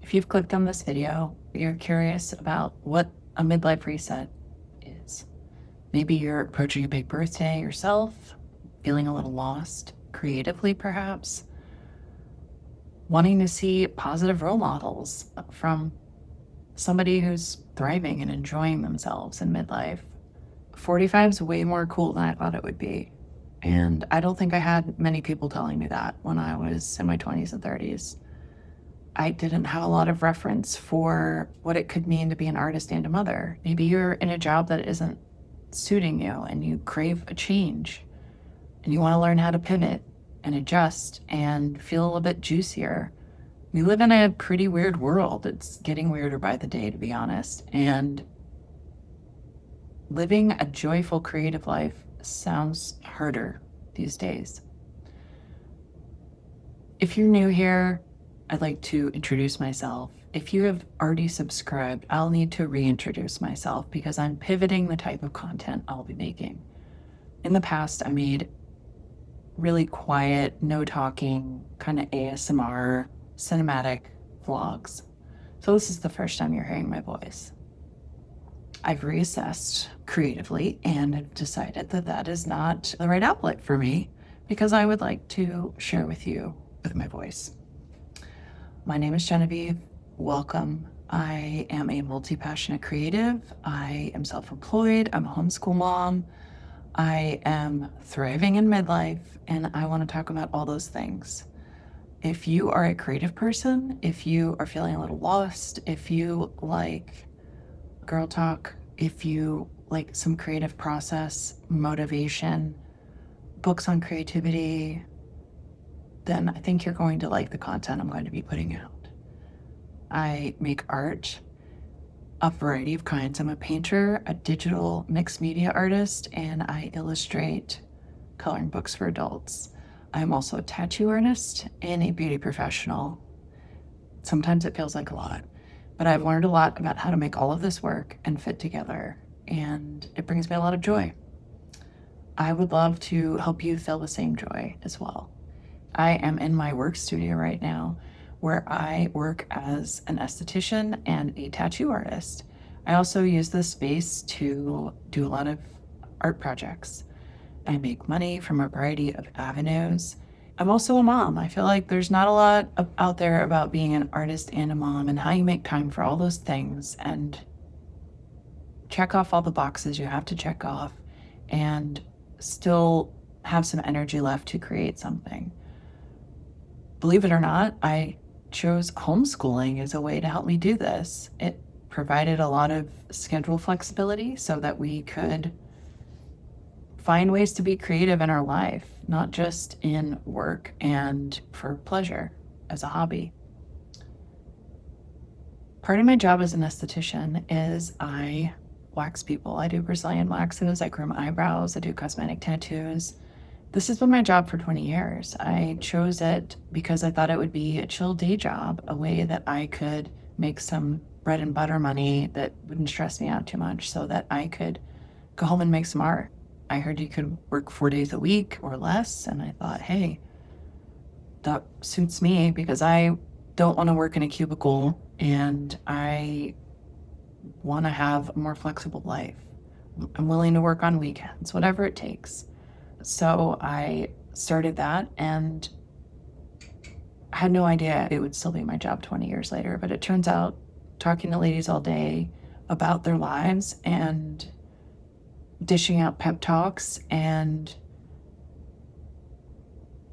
If you've clicked on this video, you're curious about what a midlife reset is. Maybe you're approaching a big birthday yourself, feeling a little lost, creatively perhaps, wanting to see positive role models from somebody who's thriving and enjoying themselves in midlife. 45 is way more cool than I thought it would be. And I don't think I had many people telling me that when I was in my 20s and 30s. I didn't have a lot of reference for what it could mean to be an artist and a mother. Maybe you're in a job that isn't suiting you and you crave a change and you want to learn how to pivot and adjust and feel a little bit juicier. We live in a pretty weird world. It's getting weirder by the day, to be honest. And living a joyful, creative life sounds harder these days. If you're new here, I'd like to introduce myself. If you have already subscribed, I'll need to reintroduce myself because I'm pivoting the type of content I'll be making. In the past, I made really quiet, no talking, kind of ASMR, cinematic vlogs. So this is the first time you're hearing my voice. I've reassessed creatively and have decided that that is not the right outlet for me because I would like to share with you with my voice. My name is Genevieve. Welcome. I am a multi-passionate creative. I am self-employed. I'm a homeschool mom. I am thriving in midlife, and I want to talk about all those things. If you are a creative person, if you are feeling a little lost, if you like girl talk, if you like some creative process, motivation, books on creativity, then I think you're going to like the content I'm going to be putting out. I make art, a variety of kinds. I'm a painter, a digital mixed media artist, and I illustrate coloring books for adults. I'm also a tattoo artist and a beauty professional. Sometimes it feels like a lot, but I've learned a lot about how to make all of this work and fit together, and it brings me a lot of joy. I would love to help you feel the same joy as well. I am in my work studio right now where I work as an esthetician and a tattoo artist. I also use this space to do a lot of art projects. I make money from a variety of avenues. I'm also a mom. I feel like there's not a lot out there about being an artist and a mom and how you make time for all those things and check off all the boxes you have to check off and still have some energy left to create something. Believe it or not, I chose homeschooling as a way to help me do this. It provided a lot of schedule flexibility so that we could find ways to be creative in our life, not just in work and for pleasure as a hobby. Part of my job as an esthetician is I wax people. I do Brazilian waxes, I groom eyebrows, I do cosmetic tattoos. This has been my job for 20 years. I chose it because I thought it would be a chill day job, a way that I could make some bread and butter money that wouldn't stress me out too much so that I could go home and make some art. I heard you could work 4 days a week or less, and I thought, hey, that suits me because I don't want to work in a cubicle and I want to have a more flexible life. I'm willing to work on weekends, whatever it takes. So I started that and I had no idea it would still be my job 20 years later. But it turns out talking to ladies all day about their lives and dishing out pep talks and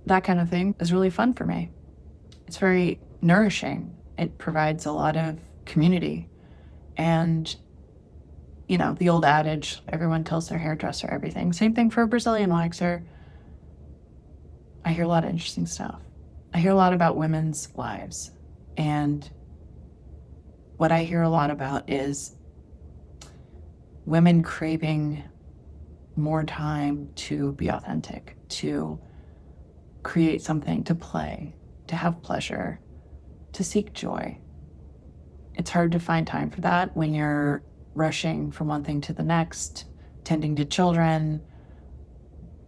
that kind of thing is really fun for me. It's very nourishing. It provides a lot of community. And you know, the old adage, everyone tells their hairdresser everything. Same thing for a Brazilian waxer. I hear a lot of interesting stuff. I hear a lot about women's lives. And what I hear a lot about is women craving more time to be authentic, to create something, to play, to have pleasure, to seek joy. It's hard to find time for that when you're rushing from one thing to the next, tending to children,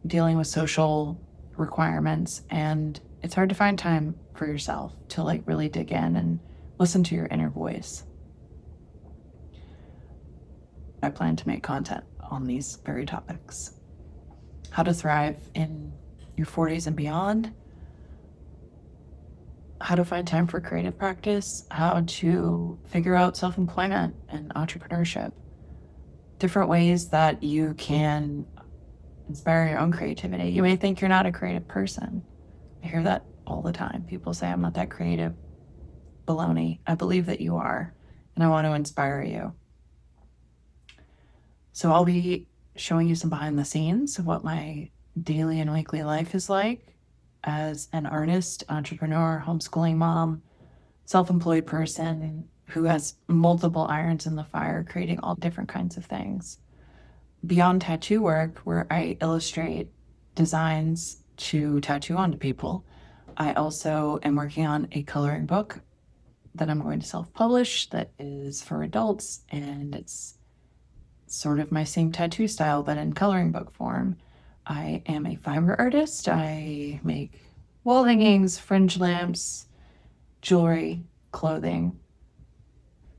dealing with social requirements, and it's hard to find time for yourself to like really dig in and Listen to your inner voice. I plan to make content on these very topics. How to thrive in your 40s and beyond, how to find time for creative practice, how to figure out self-employment and entrepreneurship, different ways that you can inspire your own creativity. You may think you're not a creative person. I hear that all the time. People say, I'm not that creative. Baloney. I believe that you are, and I want to inspire you. So I'll be showing you some behind the scenes of what my daily and weekly life is like as an artist, entrepreneur, homeschooling mom, self-employed person who has multiple irons in the fire, creating all different kinds of things. Beyond tattoo work, where I illustrate designs to tattoo onto people, I also am working on a coloring book that I'm going to self-publish that is for adults, and it's sort of my same tattoo style, but in coloring book form. I am a fiber artist. I make wall hangings, fringe lamps, jewelry, clothing.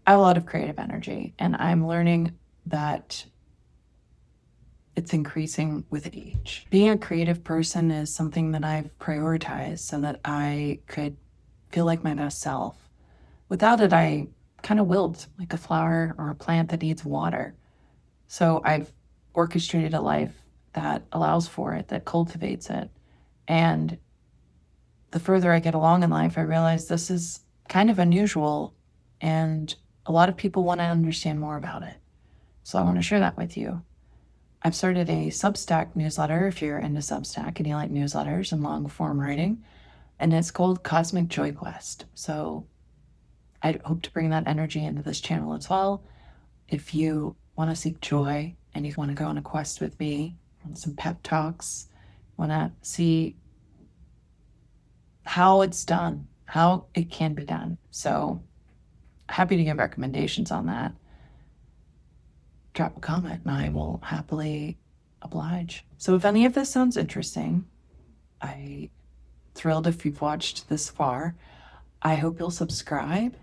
I have a lot of creative energy, and I'm learning that it's increasing with age. Being a creative person is something that I've prioritized so that I could feel like my best self. Without it, I kind of wilt like a flower or a plant that needs water. So I've orchestrated a life that allows for it, that cultivates it. And the further I get along in life, I realize this is kind of unusual, and a lot of people want to understand more about it. So I want to share that with you. I've started a Substack newsletter if you're into Substack and you like newsletters and long form writing, and it's called Cosmic Joy Quest. So I hope to bring that energy into this channel as well. If you want to seek joy and you want to go on a quest with me, on some pep talks, want to see how it's done, how it can be done. So happy to give recommendations on that. Drop a comment and I will happily oblige. So if any of this sounds interesting, I'm thrilled if you've watched this far. I hope you'll subscribe